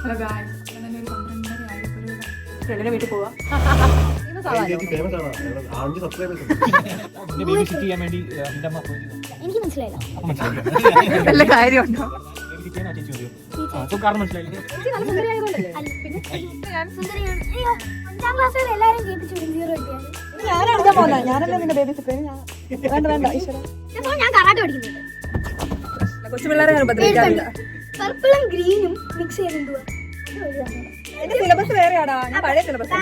Hello guys, ഞാൻ തന്നെ ഒരു 12:30 ആയപ്പോൾ ഫ്രണ്ടിനെ വീട്ടിൽ പോവാം. എനിക്ക് മനസ്സിലായില്ല. നല്ല കാര്യമുണ്ടോ? അഞ്ചാം ക്ലാസ്സിൽ എല്ലാരും കേൾപ്പിച്ചു 0 ഞാനല്ലേ നിന്റെ ബേബി സിസ്റ്റർ. ഞാൻ കറാട്ടെ പഠിക്കുന്നുണ്ട്. കൊച്ചു പിള്ളേരെ ഉപദ്രവിക്കാറില്ല. പർപ്പിളും ഗ്രീനും മിക്സ് ചെയ്തെന്തുവാ സിലബസ് വേറെയാടാ. ഞാൻ പഴയ സിലബസ്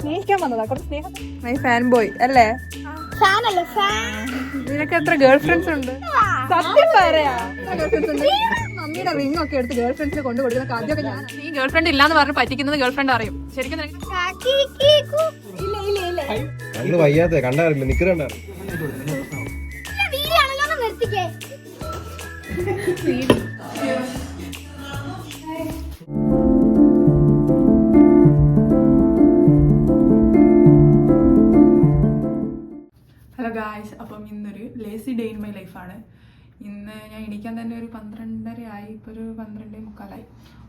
സ്നേഹിക്കാൻ വന്നതാ. കുറച്ച് സ്നേഹം. മൈ ഫാൻ ബോയ് അല്ലേ? നിനക്ക് എത്ര ഗേൾ ഫ്രണ്ട്സ് ഉണ്ട്? സത്യം പറയാ. മമ്മിയുടെ റിംഗ് ഒക്കെ എടുത്ത് ഗേൾ ഫ്രണ്ട്സിനെ കൊണ്ടു കൊടുക്കുന്ന ആദ്യമൊക്കെ ഞാൻ. നീ ഗേൾ ഫ്രണ്ട് ഇല്ലാന്ന് പറഞ്ഞ് പറ്റിക്കുന്നത് ഗേൾ ഫ്രണ്ട് അറിയും. ശരിക്കും വയ്യാതെ കണ്ടാറില്ല നിക്കറ. ഹലോ ഗായ്സ്, അപ്പം ഇന്നൊരു ലേസി ഡേ ഇൻ മൈ ലൈഫാണ്. ഇന്ന് ഞാൻ എണീക്കാൻ തന്നെ ഒരു 12:30 ആയി. ഇപ്പോൾ ഒരു 12:45.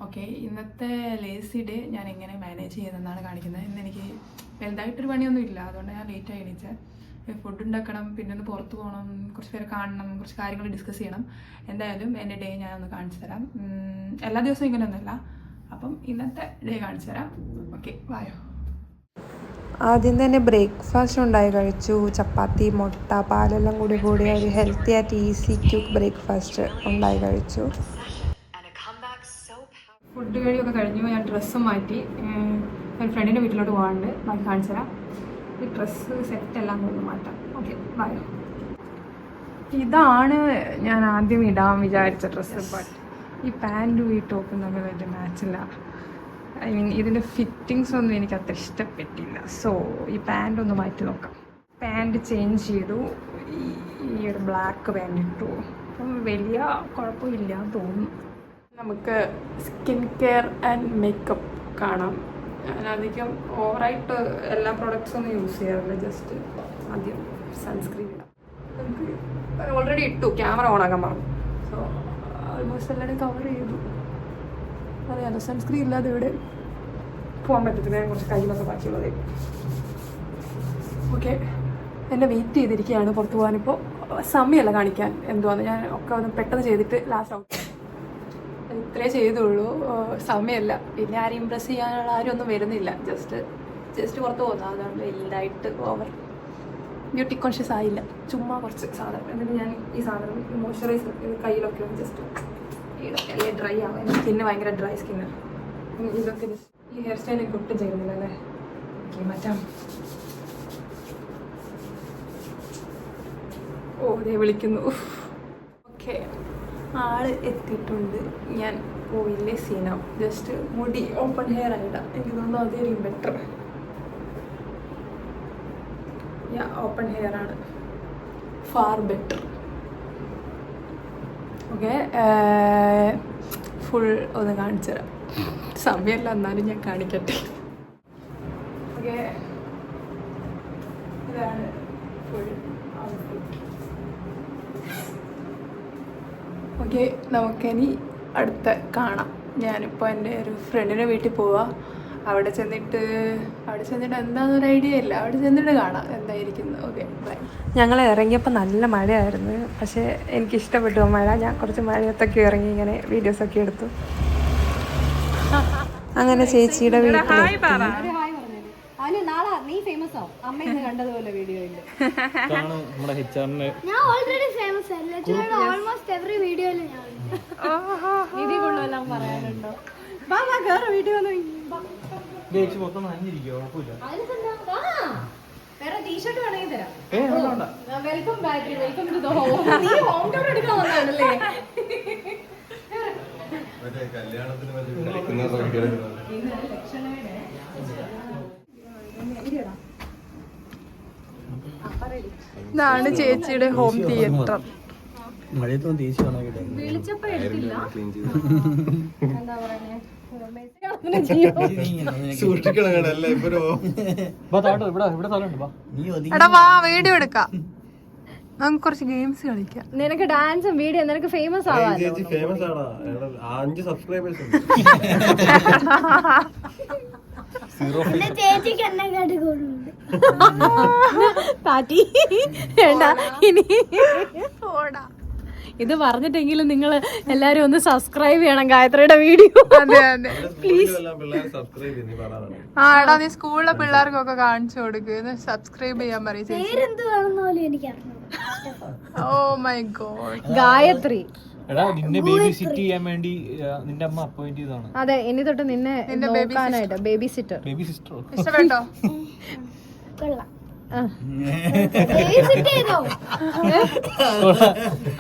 ഓക്കെ, ഇന്നത്തെ ലേസി ഡേ ഞാൻ എങ്ങനെ മാനേജ് ചെയ്യുന്നതെന്നാണ് കാണിക്കുന്നത്. ഇന്ന് എനിക്ക് വലുതായിട്ടൊരു പണിയൊന്നും ഇല്ല, അതുകൊണ്ട് ഞാൻ ലേറ്റായി എണീച്ചത്. ഫുഡ് ഉണ്ടാക്കണം, പിന്നെ ഒന്ന് പുറത്ത് പോകണം, കുറച്ച് പേരെ കാണണം, കുറച്ച് കാര്യങ്ങൾ ഡിസ്കസ് ചെയ്യണം. എന്തായാലും എൻ്റെ ഡേ ഞാനൊന്ന് കാണിച്ചു തരാം. എല്ലാ ദിവസവും ഇങ്ങനെയൊന്നുമല്ല. അപ്പം ഇന്നത്തെ ഡേ കാണിച്ചു തരാം. ഓക്കെ, വായോ. ആദ്യം തന്നെ ബ്രേക്ക്ഫാസ്റ്റ് ഉണ്ടായി കഴിച്ചു. ചപ്പാത്തി, മുട്ട, പാലെല്ലാം കൂടി ഒരു ഹെൽത്തി ആയിട്ട് ഈസി ക്യൂക്ക് ബ്രേക്ക്ഫാസ്റ്റ് ഉണ്ടായി കഴിച്ചു. ഫുഡ് കഴിയൊക്കെ കഴിഞ്ഞു. ഞാൻ ഡ്രസ്സും മാറ്റി ഒരു ഫ്രണ്ടിൻ്റെ വീട്ടിലോട്ട് പോകാണ്ട്. ബാക്കി കാണിച്ചു തരാം. ഈ ഡ്രസ്സ് സെറ്റെല്ലാം ഒന്ന് മാറ്റാം. ഓക്കെ, വായോ. ഇതാണ് ഞാൻ ആദ്യം ഇടാൻ വിചാരിച്ച ഡ്രസ്സ്. ബട്ട് ഈ പാൻറ്റും ഈ ടോപ്പും തമ്മിൽ വലിയ മാച്ചില്ല. ഐ മീൻ ഇതിൻ്റെ ഫിറ്റിങ്സ് ഒന്നും എനിക്ക് അത്ര ഇഷ്ടപ്പെട്ടില്ല. സോ ഈ പാൻറ് ഒന്ന് മാറ്റി നോക്കാം. പാൻറ് ചേഞ്ച് ചെയ്തു. ഈ ഒരു ബ്ലാക്ക് പാൻറ് ഇട്ടു. അപ്പം വലിയ കുഴപ്പമില്ല തോന്നുന്നു. നമുക്ക് സ്കിൻ കെയർ ആൻഡ് മേക്കപ്പ് കാണാം. ഞാനധികം ഓവറായിട്ട് എല്ലാ പ്രോഡക്റ്റ്സും ഒന്നും യൂസ് ചെയ്യാറില്ല. ജസ്റ്റ് ആദ്യം സൺസ്ക്രീൻ ഇടാം. നമുക്ക് ഓൾറെഡി ഇട്ടു, ക്യാമറ ഓണാക്കാൻ പറഞ്ഞു. സോ ഓൾമോസ്റ്റ് എല്ലാവരും കവർ ചെയ്തു. അറിയാലോ, സൺസ്ക്രീൻ ഇല്ലാതെ ഇവിടെ പോകാൻ പറ്റത്തില്ല. ഞാൻ കുറച്ച് കയ്യിലൊക്കെ ബാക്കിയുള്ളത്. ഓക്കെ, എന്നെ വെയിറ്റ് ചെയ്തിരിക്കുകയാണ് പുറത്ത് പോകാനിപ്പോൾ. സമയമല്ല കാണിക്കാൻ എന്തുവാന്ന്. ഞാൻ ഒക്കെ ഒന്ന് പെട്ടെന്ന് ചെയ്തിട്ട് ലാസ്റ്റ് ഔട്ട്. ഇത്രേ ചെയ്തുള്ളൂ. സമയമല്ല. പിന്നെ ആരും ഇമ്പ്രസ് ചെയ്യാനുള്ള ആരും ഒന്നും വരുന്നില്ല. ജസ്റ്റ് പുറത്ത് പോകുന്നത്. അതുകൊണ്ട് വലുതായിട്ട് ഓവർ ബ്യൂട്ടി കോൺഷ്യസ് ആയില്ല. ചുമ്മാ കുറച്ച് സാധനം. എന്നിട്ട് ഞാൻ ഈ സാധനം മോയ്സ്ചറൈസർ ഇത് കയ്യിലൊക്കെ ഒന്ന് ജസ്റ്റ് ഇടല്ലേ. ഡ്രൈ ആവും. എൻ്റെ സ്കിന്ന് ഭയങ്കര ഡ്രൈ സ്കിന്നാണ്. ഇതൊക്കെ ഈ ഹെയർ സ്റ്റൈൽ എനിക്ക് ഒട്ടും ചെയ്യുന്നില്ല അല്ലേ? ഓക്കെ, മാറ്റാം. ഓ, ദേ വിളിക്കുന്നു. ഓക്കെ, ആള് എത്തിയിട്ടുണ്ട്. ഞാൻ പോയില്ലേ സീനാവും. ജസ്റ്റ് മുടി ഓപ്പൺ ഹെയർ ആയിട്ടാണ്. എനിക്ക് തോന്നുന്നു അതായിരിക്കും ബെറ്റർ. ഓപ്പൺ ഹെയർ ആണ് ഫാർ ബെറ്റർ. ഓക്കെ, ഫുൾ ഒന്ന് കാണിച്ചു തരാം. സമയമല്ല, എന്നാലും ഞാൻ കാണിക്കട്ടെ. ഓക്കെ, ഇതാണ് ഫുൾ ഔട്ട്ഫിറ്റ്. ഓക്കെ, നമുക്കിനി അടുത്ത കാണാം. ഞാനിപ്പോൾ എൻ്റെ ഒരു ഫ്രണ്ടിൻ്റെ വീട്ടിൽ പോവാം. അവിടെ ചെന്നിട്ട് എന്താണെന്നൊരു ഐഡിയ ഇല്ല. അവിടെ ചെന്നിട്ട് കാണാം എന്തായിരിക്കുന്നു. Okay, by. ഞങ്ങൾ ഇറങ്ങിയപ്പോൾ നല്ല മഴയായിരുന്നു. പക്ഷേ എനിക്കിഷ്ടപ്പെട്ടു മഴ. ഞാൻ കുറച്ച് മഴയത്തൊക്കെ ഇറങ്ങി ഇങ്ങനെ വീഡിയോസൊക്കെ എടുത്തു. അങ്ങനെ ചേച്ചിയുടെ വീട്ടിൽ ടീഷർട്ട് വേണമെങ്കിൽ തരാം. Welcome battery, welcome to the home. നീ ഹോം ടൂർ എടുക്കാൻ വന്നതാണല്ലേ? ഇതാണ് ചേച്ചിയുടെ ഹോം തിയേറ്റർ. വിളിച്ചപ്പോ എടുത്തില്ല. എന്താ പറയുക, എടാ വാ, വീഡിയോ എടുക്കാം. നമുക്ക് കുറച്ച് ഗെയിംസ് കളിക്കാം. നിനക്ക് ഡാൻസും വീഡിയോ നിനക്ക് ഫേമസ് ആവാൻ ചേച്ചി ഫേമസ് ആണോ? 5 സബ്സ്ക്രൈബേഴ്സ് ഉണ്ട്. ചേച്ചിക്ക് എന്നെ കാട്ടി കൂടുന്നുണ്ട്. പാറ്റി വേണ്ട ഇനി ഇത് പറഞ്ഞിട്ടെങ്കിലും നിങ്ങൾ എല്ലാരും ഒന്ന് സബ്സ്ക്രൈബ് ചെയ്യണം ഗായത്രിയുടെ വീഡിയോ. അതെ അതെ പിള്ളേർ സബ്സ്ക്രൈബ് ചെയ്ത് പറയാനാണ്. എടാ നീ സ്കൂളിലെ പിള്ളേർക്കൊക്കെ കാണിച്ചു കൊടുക്കുക, സബ്സ്ക്രൈബ് ചെയ്യാൻ പറയും. പേരെന്തുവാണെന്ന് പോലും എനിക്കറിയാം. Oh my God. ഗായത്രി എടാ നിന്നെ ബേബി സിറ്റ് ചെയ്യാൻ വേണ്ടി നിന്റെ അമ്മ അപ്പോയിന്റ് ചെയ്താണ്. അതെ ഇനി തൊട്ട് നിന്നെ നോക്കാനായിട്ട് ബേബി സിറ്റർ. ബേബി സിസ്റ്ററോ? ഇഷ്ടപ്പെട്ടോ? കൊള്ളാം.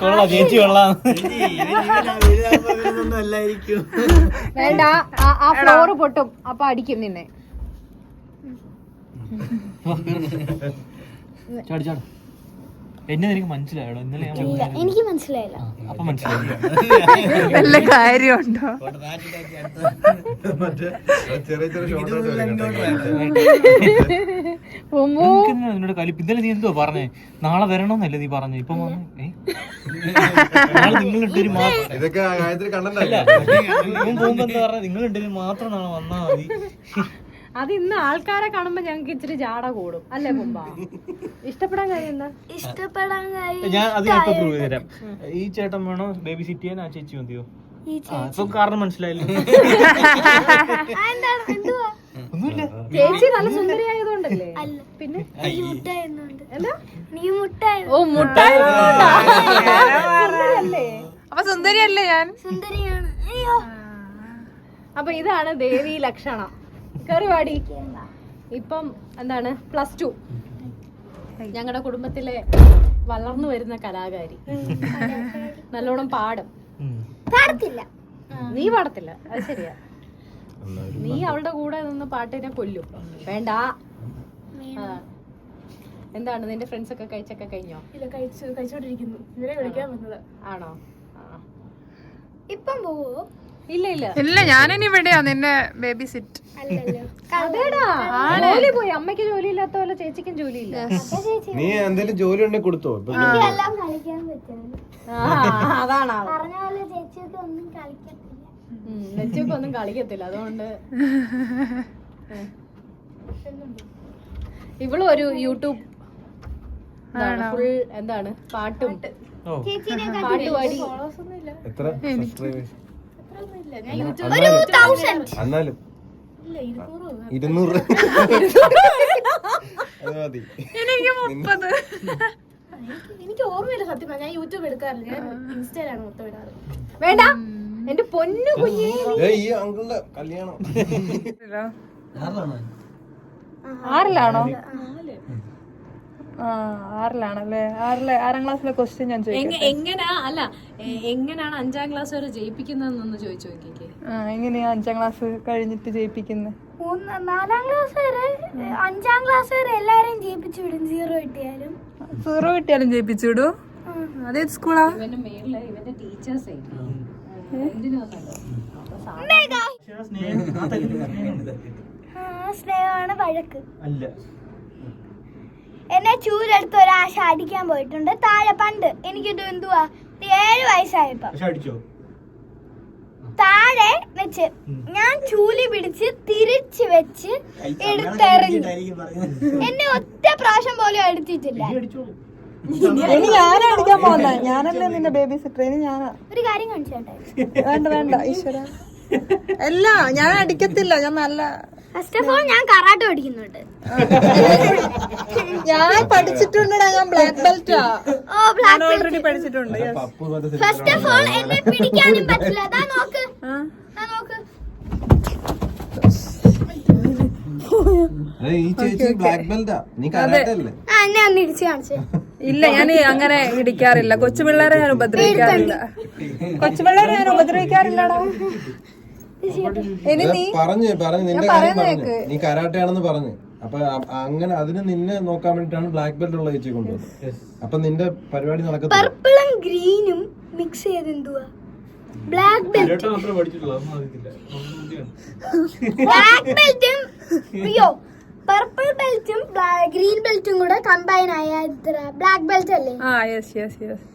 കൊള്ളാം ചേച്ചി കൊള്ളാം. വേണ്ട ആ ഫ്ലോറ് പൊട്ടും അപ്പൊ അടിക്കും നിന്നെ. ചാടി ചാടി. എന്നെ നിനക്ക് മനസ്സിലായോ? ഇന്നലെ ഞാൻ എനിക്ക് മനസ്സിലായില്ല. അപ്പൊ മനസ്സിലായി. വല്ല കാര്യമുണ്ടോ? ചെറിയ ചെറിയ ഷോർട്ട് നിന്നോട് കലിപ്പ്. ഇന്നലെ നീ എന്തോ പറഞ്ഞേ? നാളെ വരണോന്നല്ലേ നീ പറഞ്ഞു? ഇപ്പൊ നാളെ നിങ്ങൾ രണ്ടുപേരും മാത്രം. ഇതൊക്കെ ഗായത്രി കണ്ടല്ല. ഇവൻ പോകുമ്പോ എന്താ പറഞ്ഞ? നിങ്ങൾ രണ്ടുപേരും മാത്രം നാളെ വന്നാ മതി. അത് ഇന്ന് ആൾക്കാരെ കാണുമ്പോ ഞങ്ങൾക്ക് ഇച്ചിരി ജാട കൂടും അല്ലേ മുമ്പ? ഇഷ്ടപ്പെടാൻ കാര്യം എന്താ? ഇഷ്ടപ്പെടാൻ ഞാൻ അത് ഞാൻ ഇപ്പൊ പ്രൂവ് ചെയ്ത് തരാം. ഈ ചേട്ടൻ വേണോ ബേബി സിറ്റ് ചെയ്യാൻ? ആ ചേച്ചി മതിയോ? ഇപ്പൊ കാരണം മനസ്സിലായില്ലേ? ഒന്നുമില്ല. ചേച്ചി നല്ല സുന്ദരിയായതുകൊണ്ടല്ലേ? പിന്നെ ഓ മുട്ടായി സുന്ദരിയല്ലേ? അപ്പൊ സുന്ദരിയല്ലേ ഞാൻ? സുന്ദരിയാണ്. അപ്പൊ ഇതാണ് ദേവി ലക്ഷണം. കറിവാടി ഇപ്പം എന്താണ് +2 ഞങ്ങളുടെ കുടുംബത്തിലെ വളർന്നു വരുന്ന കലാകാരി. നല്ലോണം പാടും. പാടത്തില്ല. നീ പാടത്തില്ല, അത് ശരിയാ. നീ അവളുടെ കൂടെ നിന്ന് പാട്ടിനെ കൊല്ലും. വേണ്ട. എന്താണ് നിന്റെ ഫ്രണ്ട്സ് ഒക്കെ കഴിച്ചൊക്കെ കഴിഞ്ഞോ? ഇല്ല, കഴിച്ചോണ്ടിരിക്കുന്നു. ഇവരെ വിളിക്കാൻ വന്നത്. ആണോ? ഇപ്പം പോവോ? ഇല്ല ഇല്ല ഇല്ല, ഞാനിനി ഇവിടെയാ നിന്നെ ബേബി സിറ്റ്. അതേടാ ജോലി പോയി. അമ്മയ്ക്ക് ജോലി ഇല്ലാത്ത പോലെ ചേച്ചിക്കും ജോലിയില്ല. നീ എന്തെങ്കിലും ജോലി ഉണ്ടെങ്കിൽ കൊടുത്തോ? എല്ലാം കളിക്കാൻ പറ്റും. അതാണ് പറഞ്ഞ പോലെ ചേച്ചിയൊക്കെ ഒന്നും കളിക്കത്തില്ല. നെച്ചൊക്കെ ഒന്നും കളിക്കത്തില്ല. അതുകൊണ്ട് ഇവളും ഒരു യൂട്യൂബ് ഫുൾ എന്താണ് പാട്ടും പാട്ടുപാടി. എത്ര സബ്സ്ക്രൈബേഴ്സ്? ഒരു 1000. എന്നാലും 200 അത് മതി. എനിക്ക് 30. എനിക്ക് ഓർമ്മയില്ല സത്യം. ഞാൻ യൂട്യൂബ് എടുക്കാറില്ല. ഞാൻ ഇൻസ്റ്റയിലാണ് മൊത്തം ഇടാറ്. വേണ്ട എന്റെ പൊന്നു കുഞ്ഞേ. ഈ അങ്കിളുടെ കല്യാണം 6-ലാണോ? 6-ലാണല്ലേ? 6-ാം ക്ലാസ്സിലെ ക്വസ്റ്റ്യൻ ഞാൻ ചോദിക്കാം. എങ്ങനെയാണ് 5ാം ക്ലാസ് വരെ ജയിപ്പിക്കുന്നതെന്നൊന്ന് ചോദിച്ചു നോക്കിക്കേ. എങ്ങനെയാ 5ാം ക്ലാസ് കഴിഞ്ഞിട്ട് ജയിപ്പിക്കുന്നത്? 4ാം ക്ലാസ് വരെ 5ാം ക്ലാസ് വരെ എല്ലാരെയും ജയിപ്പിച്ചു വിടും. 0 കിട്ടിയാലും 0 കിട്ടിയാലും ജയിപ്പിച്ചു വിടൂ. അതേത് സ്കൂളാ? ഇവന്റെ മേളില് ഇവന്റെ ടീച്ചേഴ്സേ സ്നേഹമാണ് വഴക്ക്. അല്ല എന്നെ ചൂരെടുത്ത് ഒരാശ അടിക്കാൻ പോയിട്ടുണ്ട് താഴെ. പണ്ട് എനിക്കിത് എന്തുവാ 7 വയസ്സായപ്പോ അടിച്ചോ? താഴെ വെച്ച് ഞാൻ ചൂലി പിടിച്ച് തിരിച്ച് വെച്ച് എടുത്തെറിഞ്ഞു. എന്നെ ഒറ്റ പ്രാവശ്യം പോലും എടുത്തിട്ടില്ല. ഇനി ഞാനാ അടിക്കാൻ പോകുന്ന. ഞാനല്ലേ നിന്റെ ബേബി സിറ്റർ. ഇനി ഞാനാ. ഒരു കാര്യം കാണിച്ചോട്ടെ. വേണ്ട വേണ്ട ഈശ്വര. അല്ല ഞാൻ അടിക്കത്തില്ല. ഞാൻ നല്ല ഫസ്റ്റ് ഓഫ് ഓൾ ഞാൻ കറാട്ടെ പഠിക്കുന്നുണ്ട്. ഞാൻ പഠിച്ചിട്ടുണ്ടടാ. ഞാൻ ബ്ലാക്ക് ബെൽറ്റാ. ഓ ബ്ലാക്ക് ഓൾറെഡി പഠിച്ചിട്ടുണ്ട്. ഫസ്റ്റ് ഓഫ് ഓൾ എന്നെ പിടിക്കാനും പറ്റില്ല. അതാ നോക്ക്. നോക്ക്. ഈ ചേച്ചി ബ്ലാക്ക് ബെൽറ്റാ. നീ കരാട്ടെ അല്ലേ? എന്നെ ഒന്ന് ഇടിച്ച് കാണിച്ചേ. ഇല്ല ഞാൻ അങ്ങനെ ഇടിക്കാറില്ല. കൊച്ചുപിള്ളേരെ ഞാൻ ഉപദ്രവിക്കാറില്ല. കൊച്ചുപിള്ളേരെ ഞാൻ ഉപദ്രവിക്കാറില്ലടാ. ഇനി നീ പറഞ്ഞു നിന്റെ കാര്യം പറഞ്ഞു. നീ കരാട്ടെ ആണെന്ന് പറഞ്ഞു. അപ്പൊ അങ്ങനെ അതിന് നിന്നെ നോക്കാൻ വേണ്ടിട്ടാണ് ബ്ലാക്ക് ബെൽറ്റ് ഉള്ള ചേച്ചി കൊണ്ടുവന്നത്. അപ്പൊ നിന്റെ പരിപാടി നടക്കത്തില്ല. പർപ്പിളും ഗ്രീനും മിക്സ് ചെയ്ത് എന്തുവാ ബ്ലാക്ക് ബെൽറ്റ്. ബ്ലാക്ക് ബെൽറ്റും അയ്യോ പർപ്പിൾ ബെൽറ്റും ഗ്രീൻ ബെൽറ്റും കൂടെ കമ്പൈൻ ആയ ബ്ലാക്ക് ബെൽറ്റ് അല്ലേ? ആ യെസ് യെസ് യെസ്.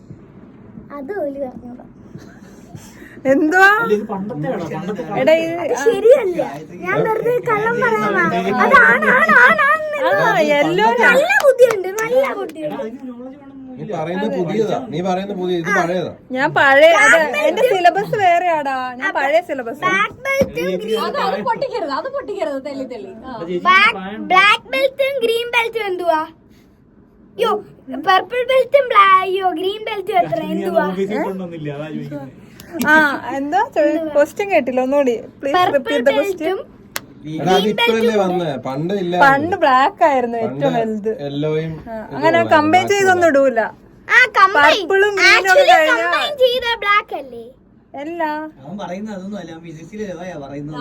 അത് ഓല് പറഞ്ഞോളാം. എന്തുവാ എടാ ഇത് ശരിയല്ല, ഞാൻ വെറുതെ കള്ളം പറയാനാ. യെല്ലോ നല്ല ബുദ്ധിയുണ്ട്, നല്ല ബുദ്ധിയുണ്ട്. നീ പറയുന്നത് പുതിയതാ, നീ പറയുന്നത് പുതിയ, ഇത് പഴയതാ. ഞാൻ പഴയ എന്റെ സിലബസ് വേറെയാടാ, ഞാൻ പഴയ സിലബസ്. ബ്ലാക്ക് ബെൽറ്റും പൊട്ടിക്കരുത്, അത് പൊട്ടിക്കരുത്, തെല്ലി തെല്ലി. ബ്ലാക്ക് ബെൽറ്റും ഗ്രീൻ ബെൽറ്റും എന്തുവാ? യോ പർപ്പിൾ ബെൽറ്റും ഗ്രീൻ ബെൽറ്റും എത്ര എന്തുവാ? ആ എന്താ ക്വസ്റ്റ്യൻ കേട്ടില്ല, ഒന്നുകൂടി പ്ലീസ് റിപ്പീറ്റ് ദ ക്വസ്റ്റ്യൻ. എടാ അത് ഇപ്പഴല്ലേ വന്നേ, പണ്ട് ഇല്ല. പണ്ട് ബ്ലാക്ക് ആയിരുന്നു ഏറ്റവും വലുത്. യെല്ലോയും അങ്ങനെ കമ്പൈൻ ചെയ്തൊന്നും ഇടൂല. പർപ്പിളും ഗ്രീനും ഒക്കെ കഴിഞ്ഞാ ബ്ലാക്ക് അല്ലേ? അല്ല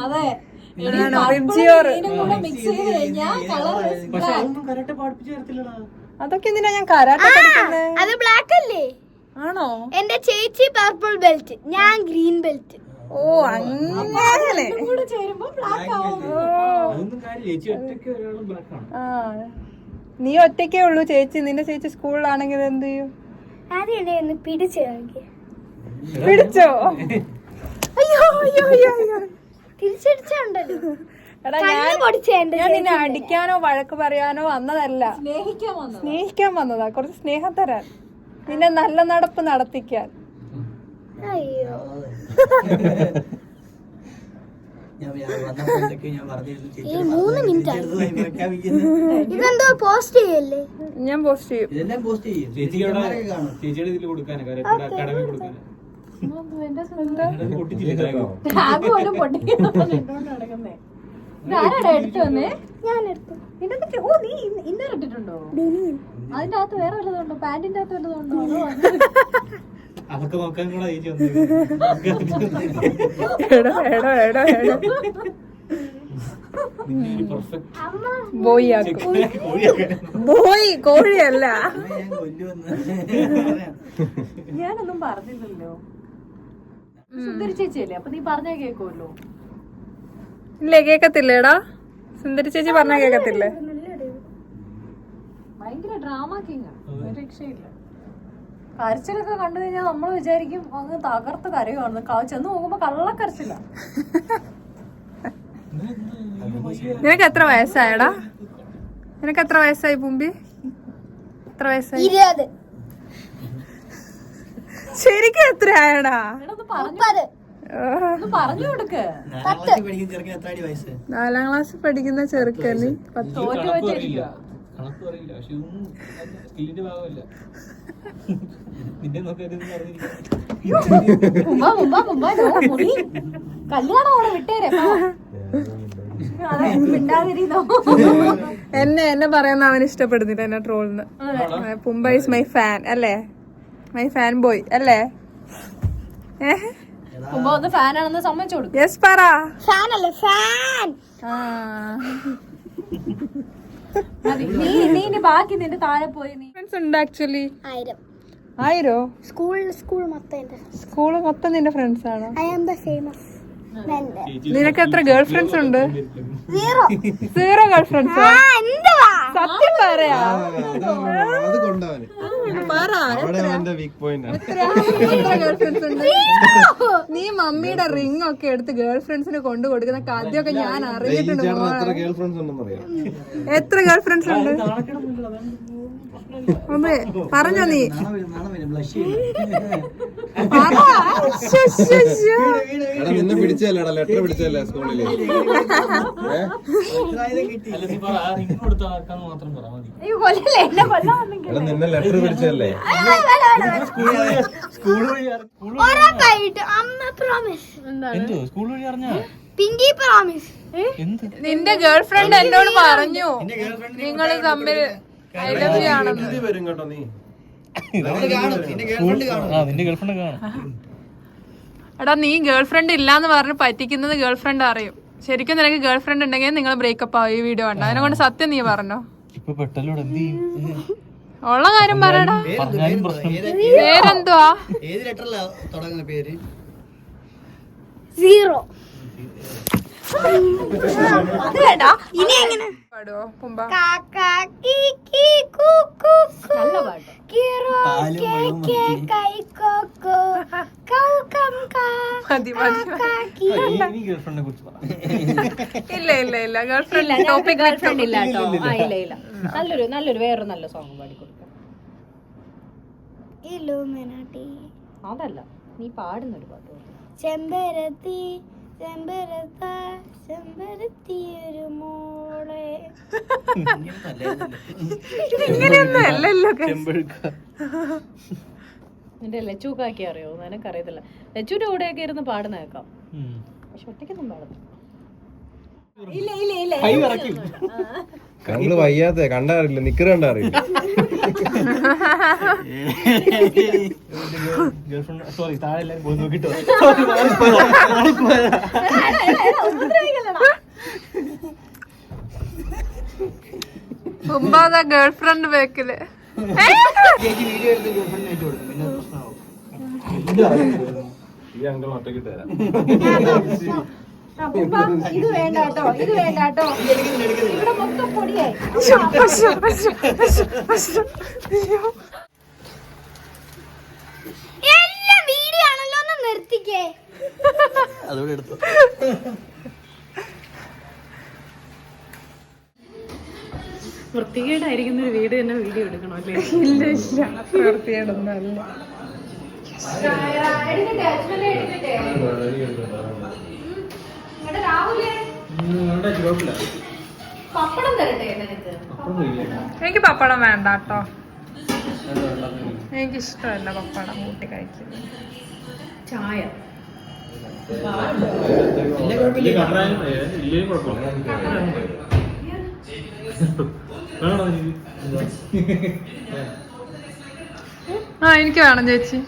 അതെ, മിക്സ് ചെയ്ത് കഴിഞ്ഞാൽ കളർ പക്ഷെ അതൊന്നും കരാട്ടെ പഠിപ്പിച്ചു തരത്തില്ലടാ. അതൊക്കെ എന്തിനാ ഞാൻ കരാട്ടെ പഠിക്കുന്നേ? അത് ബ്ലാക്ക് അല്ലേ? ആണോ? എന്റെ ചേച്ചി പർപ്പിൾ ബെൽറ്റ്, ഞാൻ ഗ്രീൻ ബെൽറ്റ്. ഓ അങ്ങനെ കൂടെ ചേരുമ്പോ ബ്ലാക്ക് ആവും. അതൊന്നും കാര്യം, ചേച്ചി ഒറ്റയ്ക്ക് ഒരാളും ബ്ലാക്ക് ആണ്. ആ നീ ഒറ്റയ്ക്കേ ഉള്ളൂ ചേച്ചി, നിന്റെ ചേച്ചി സ്കൂളിലാണെങ്കിൽ എന്ത് ചെയ്യും? ആദ്യം ഒന്ന് പിടിച്ചു നോക്കി. പിടിച്ചോ? അയ്യോ അയ്യോ അയ്യോ അയ്യോ. തിരിച്ചടിച്ചുണ്ടല്ലോ. എടാ ഞാൻ നിന്നെ അടിക്കാനോ വഴക്ക് പറയാനോ വന്നതല്ല, സ്നേഹിക്കാൻ വന്നു. സ്നേഹിക്കാൻ വന്നതാ, കുറച്ച് സ്നേഹം തരാൻ, നിന്നെ നല്ല നടപ്പ് നടത്തിക്കാൻ. അയ്യോ ഈ 3 മിനിറ്റ് ഇതെന്തോ പോസ്റ്റ് ചെയ്യല്ലേ? ഞാൻ പോസ്റ്റ് ചെയ്യും. ചേച്ചിയുടെ ഇതിൽ കൊടുക്കാനാ, അക്കാഡമി കൊടുക്കാനാ. ടാഗ് പോലും പൊട്ടിക്കുന്നേ. ഇതാരാടാ എടുത്തു വന്നേ? ഞാൻ എടുത്തു. ഇതിന്റെ ഓ നീ ഇന്നർ ഇട്ടിട്ടുണ്ടോ? അതിന്റെ അകത്ത് വേറെ വല്ലതുണ്ടോ? പാന്റിന്റെ അകത്ത് വല്ലതുണ്ടോ? അതൊക്കെ നോക്കാൻ കൂടെ ചേച്ചി വന്നു. എടോ എടോ എടോ എടോ ബോയ് ആക്കും. ബോയ് കോഴിയല്ല. ഞാനൊന്നും പറഞ്ഞില്ലല്ലോ. സുന്ദരി ചേച്ചിയല്ലേ, അപ്പൊ നീ പറഞ്ഞാ കേക്കുമല്ലോ. ഇല്ലേ കേക്കത്തില്ലേടാ? സുന്ദരി ചേച്ചി പറഞ്ഞാ കേക്കത്തില്ലേ? ഭയങ്കര ഡ്രാമ കിങ്, ഒരു രക്ഷയില്ല. കരച്ചിലൊക്കെ കണ്ടു കഴിഞ്ഞാൽ നമ്മൾ വിചാരിക്കും അങ്ങ് തകർത്ത് കരയുവാണെന്ന്. ചെന്ന് നോക്കുമ്പോ കള്ളക്കരച്ചില്ല. നിനക്ക് എത്ര വയസ്സായടാ? നിനക്ക് എത്ര വയസ്സായി പൂമ്പി? എത്ര വയസ്സായി? 20. ശരിക്കും എത്ര ആയടാ? പറഞ്ഞു കൊടുക്ക്. 4ാം ക്ലാസ് പഠിക്കുന്ന ചെറുക്കന് 10. തോറ്റു പറ്റിയിരിക്കുക. കണക്ക് പറയില്ല, പക്ഷെ ഇതൊന്നും സ്കില്ലിന്റെ ഭാഗമല്ല. നിന്നെ നോക്കാൻ കല്യാണം അവിടെ വിട്ടേരെ. എന്നെ പറയുന്ന അവന് ഇഷ്ടപ്പെടുന്നില്ല, എന്നെ ട്രോളിന്. പുമ്പ ഈസ് മൈ ഫാൻ അല്ലേ? മൈ ഫാൻ ബോയ് അല്ലേ? ഒന്ന് ഫാനാണെന്ന് സമ്മതിച്ചു കൊടുക്കും. യെസ് പറ. ഫാൻ അല്ലേ? ഫാൻ. നീ ഇനി ബാക്കി നിന്റെ താഴെ പോയി നീ ഫ്രണ്ട്സ് ഉണ്ട് ആക്ച്വലി. 1000. 1000? സ്കൂൾ മൊത്തം സ്കൂള് മൊത്തം നിന്റെ ഫ്രണ്ട്സ് ആണോ? I am the famous. നിനക്ക് എത്ര ഗേൾ ഫ്രണ്ട്സ് ഉണ്ട്? 0. 0 ഗേൾ ഫ്രണ്ട്സ്? എന്തുവാ സത്യം പറയാ. അത് കൊണ്ടവന് അവിടെ അവന്റെ വീക്ക് പോയിന്റ് ആണ്. എത്ര ഗേൾ ഫ്രണ്ട്സ് ഉണ്ട്? നീ മമ്മിയുടെ റിംഗ് ഒക്കെ എടുത്ത് ഗേൾ ഫ്രണ്ട്സിന് കൊണ്ടു കൊടുക്കുന്ന കഥയൊക്കെ ഞാൻ അറിഞ്ഞിട്ടുണ്ട്. എത്ര ഗേൾ ഫ്രണ്ട്സ് ഉണ്ടെന്ന് അറിയാം? എത്ര ഗേൾ ഫ്രണ്ട്സ് ഉണ്ട്? അമ്മേ പറഞ്ഞോ നീ. എടാ നിന്നെ പിടിച്ചല്ലേടാ, ലെറ്റർ പിടിച്ചല്ലേ സ്കൂളില്? മാത്രം പറ മതി. എടാ നിന്നെ ലെറ്റർ പിടിച്ചല്ലേ? സ്കൂൾ വഴി ഉറപ്പായിട്ട് അമ്മ പ്രോമിസ്. എന്തോ സ്കൂൾ വഴി അറിഞ്ഞാ പിങ്കി പ്രോമിസ്. എന്ത്? നിന്റെ ഗേൾ ഫ്രണ്ട് എന്നോട് പറഞ്ഞു നിങ്ങൾ തമ്മിൽ ഐ ലവ് യു ആണെന്ന്. ഇത് വരും കേട്ടോ നീ. നിന്റെ ഗേൾഫ്രണ്ട് കാണും. എടാ നീ ഗേൾ ഫ്രണ്ട് ഇല്ലാന്ന് പറഞ്ഞ് പറ്റിക്കുന്നത് ഗേൾ ഫ്രണ്ട് അറിയും. ശരിക്കും നിനക്ക് ഗേൾ ഫ്രണ്ട് ഉണ്ടെങ്കിൽ നിങ്ങൾ ബ്രേക്കപ്പ് ആവും. ഈ വീഡിയോ കണ്ട അതിനെ കൊണ്ട് സത്യം നീ പറഞ്ഞോ? ഇപ്പൊ പെട്ടല്ലോട് എന്ത് ചെയ്യും? ഉള്ള കാര്യം പറയടാ. പറഞ്ഞാലും പ്രശ്നം. പേരെന്തുവാ? ഏത് ലെറ്ററിലാ തുടങ്ങുന്ന പേര്? 0. അത് വേണ്ട. ഇനി എങ്ങനെ? പാടുവോ പുമ്പ? കാക്കാ കീ കീ കൂ കൂ കൂ. നല്ല പാട്ട്. കിറോ പാലും കേ വെള്ളവും കേ മതി. കൈ കോ കോ. കൗ കം കാ. മതി മതി. കാക്കാ കീ. ഇനി ഗേൾഫ്രണ്ടിനെ കുറിച്ച് പറ. ഇല്ല ഇല്ല ഇല്ല ഇല്ല ഗേൾഫ്രണ്ട് ഞങ്ങൾക്ക് ടോപ്പിക് ഗേൾഫ്രണ്ട് ഇല്ല കേട്ടോ. ആ ഇല്ല ഇല്ല. നല്ലൊരു വേറൊരു നല്ല സോങ് പാടി കൊടുക്കാം. ഇലുമിനാട്ടി. അതല്ല നീ പാടുന്നൊരു പാട്ട് പാട്. ചെമ്പരത്തി ചെമ്പരത്ത ചെമ്പരത്തിയൊരു മോളെ. ഇങ്ങനെയൊന്നും അല്ലല്ലോ ചെമ്പഴുക്ക. നിന്റെ ലച്ചൂക്കാക്കി അറിയോ? നിനക്കറിയത്തില്ല. ലച്ചൂന്റെ കൂടെയൊക്കെ ഇരുന്ന് പാടുന്ന കേൾക്കാം. ഉം. പക്ഷെ ഒറ്റയ്ക്കൊന്നും പാടുന്നു. കൈ വിറയ്ക്കും. നമ്മള് വയ്യാത്ത കണ്ടാറില്ല, നിക്കറ് കണ്ടാറില്ല. ഗേൾഫ്രണ്ട് സോറി താഴെ എല്ലാവരും പോയി നോക്കിട്ടോ. പുമ്പാതാ ഗേൾഫ്രണ്ട് ബാക്കില്. ചേച്ചി വീഡിയോ എടുത്ത് ഗേൾഫ്രണ്ടിന് അയച്ചു കൊടുക്കും, പിന്നെ പ്രശ്നമാവും. ഈ അങ്കിൾ ഒറ്റക്കിട്ട് തരാം. ഇത് വേണ്ട കേട്ടോ, ഇത് വേണ്ട കേട്ടോ. ഇവിടെ മൊത്തം പൊടിയായി. എല്ലാം വീഡിയോ ആണല്ലോ, ഒന്ന് നിർത്തിക്കേ. അതോടെ എടുത്തു. വൃത്തികേടായിരിക്കുന്ന ഒരു വീട് തന്നെ വീഡിയോ എടുക്കണോ അല്ലേ? ഇല്ല ഇല്ല പ്രവൃത്തിയോടൊന്നും അല്ല. പപ്പടം തരട്ടെ നിനക്ക്? എനിക്ക് പപ്പടം വേണ്ട കേട്ടോ. എനിക്ക് ഇഷ്ടമല്ല പപ്പടം കൂട്ടി കഴിക്കുന്നത്. ചായ ആ എനിക്ക് വേണം ചേച്ചി.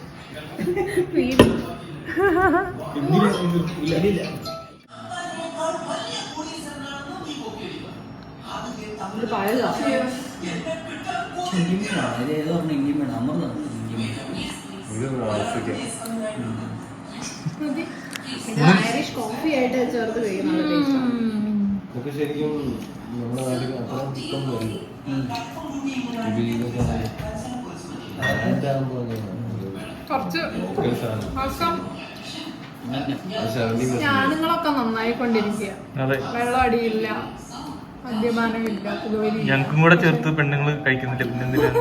ഐറിഷ് കോഫി ആയിട്ട് ചേർത്ത് കഴിക്കുന്ന ഇതൊക്കെ ശരിക്കും നമ്മുടെ നാട്ടിൽ അത്ര ഇഷ്ടം വരില്ല. കുറച്ച് ഞാനുങ്ങളൊക്കെ നന്നായിക്കൊണ്ടിരിക്കുക. അതെ, വെള്ളം അടിയില്ല, മദ്യപാനമില്ല, പുകവലി. ഞങ്ങൾക്കും കൂടെ ചേർത്ത് പെണ്ണുങ്ങൾ കഴിക്കുന്നില്ല. പിന്നെന്തിനാണ്?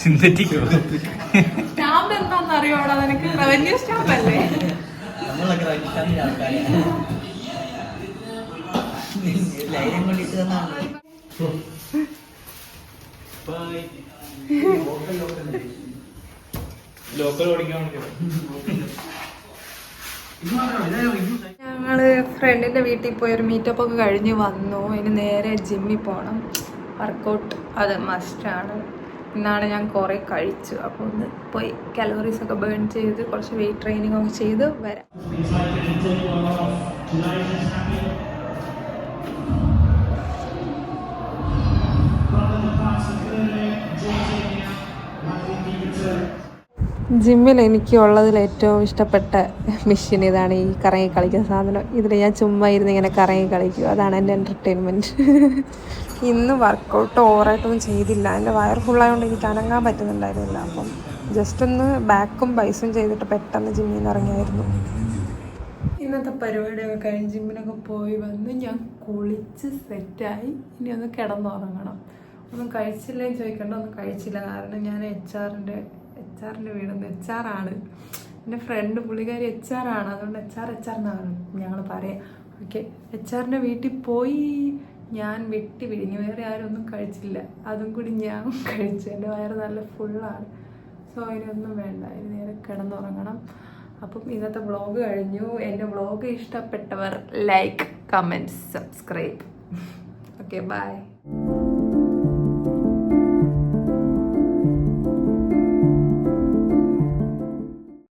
സിന്തറ്റിക് സ്റ്റാമ്പ് എന്താന്ന് അറിയോടാ നിനക്ക്? റവന്യൂ സ്റ്റാമ്പ് അല്ലേ? നമ്മളൊക്കെ റൈറ്റ് ആൾക്കാരാണ്. ലൈനം കൊണ്ടിട്ട് തന്നാണ്. ലോക്കൽ ഓടിക്കാൻ ഞങ്ങള് ഫ്രണ്ടിന്റെ വീട്ടിൽ പോയി ഒരു മീറ്റപ്പ് ഒക്കെ കഴിഞ്ഞ് വന്നു. ഇനി നേരെ ജിമ്മിൽ പോകണം. വർക്കൗട്ട് അത് മസ്റ്റാണ്. ഇന്നാണ് ഞാൻ കുറേ കഴിച്ചു. അപ്പോൾ ഒന്ന് പോയി കലോറീസ് ഒക്കെ ബേൺ ചെയ്ത് കുറച്ച് വെയിറ്റ് ട്രെയിനിങ് ഒക്കെ ചെയ്ത് വരാം. ജിമ്മിൽ എനിക്ക് ഉള്ളതിൽ ഏറ്റവും ഇഷ്ടപ്പെട്ട മെഷീൻ ഇതാണ്. ഈ കറങ്ങി കളിക്കുന്ന സാധനം. ഇതിൽ ഞാൻ ചുമ്മാ ഇരുന്ന് ഇങ്ങനെ കറങ്ങി കളിക്കും. അതാണ് എൻ്റെ എൻ്റർടൈൻമെൻറ്റ്. ഇന്ന് വർക്കൗട്ട് ഓവറായിട്ടൊന്നും ചെയ്തില്ല. എൻ്റെ വയർ ഫുള്ളായതുകൊണ്ട് എനിക്ക് അനങ്ങാൻ പറ്റുന്നുണ്ടായിരുന്നില്ല. അപ്പം ജസ്റ്റ് ഒന്ന് ബാക്കും ബൈസും ചെയ്തിട്ട് പെട്ടെന്ന് ജിമ്മിൽ നിന്ന് ഇറങ്ങിയായിരുന്നു. ഇന്നത്തെ പരിപാടിയൊക്കെ കഴിഞ്ഞ് ജിമ്മിനൊക്കെ പോയി വന്ന് ഞാൻ കുളിച്ച് സെറ്റായി. ഇനി ഒന്ന് കിടന്നുറങ്ങണം. ഒന്നും കഴിച്ചില്ലേന്ന് ചോദിക്കേണ്ട, ഒന്നും കഴിച്ചില്ല. കാരണം ഞാൻ എച്ച് ആറിൻ്റെ വീടൊന്നും HR ആണ്. എൻ്റെ ഫ്രണ്ട് പുള്ളിക്കാരി HR ആണ്. അതുകൊണ്ട് HR എന്നാണ് ഞങ്ങൾ പറയാം. ഓക്കെ, HR വീട്ടിൽ പോയി ഞാൻ വെട്ടി പിടിഞ്ഞു. വേറെ ആരും ഒന്നും കഴിച്ചില്ല, അതും കൂടി ഞാൻ കഴിച്ചു. എൻ്റെ വയറ് നല്ല ഫുള്ളാണ്. സോ അതിനൊന്നും വേണ്ട, ഇനി നേരെ കിടന്നുറങ്ങണം. അപ്പം ഇന്നത്തെ വ്ളോഗ് കഴിഞ്ഞു. എൻ്റെ വ്ളോഗ് ഇഷ്ടപ്പെട്ടവർ like, comment, subscribe. Okay, by.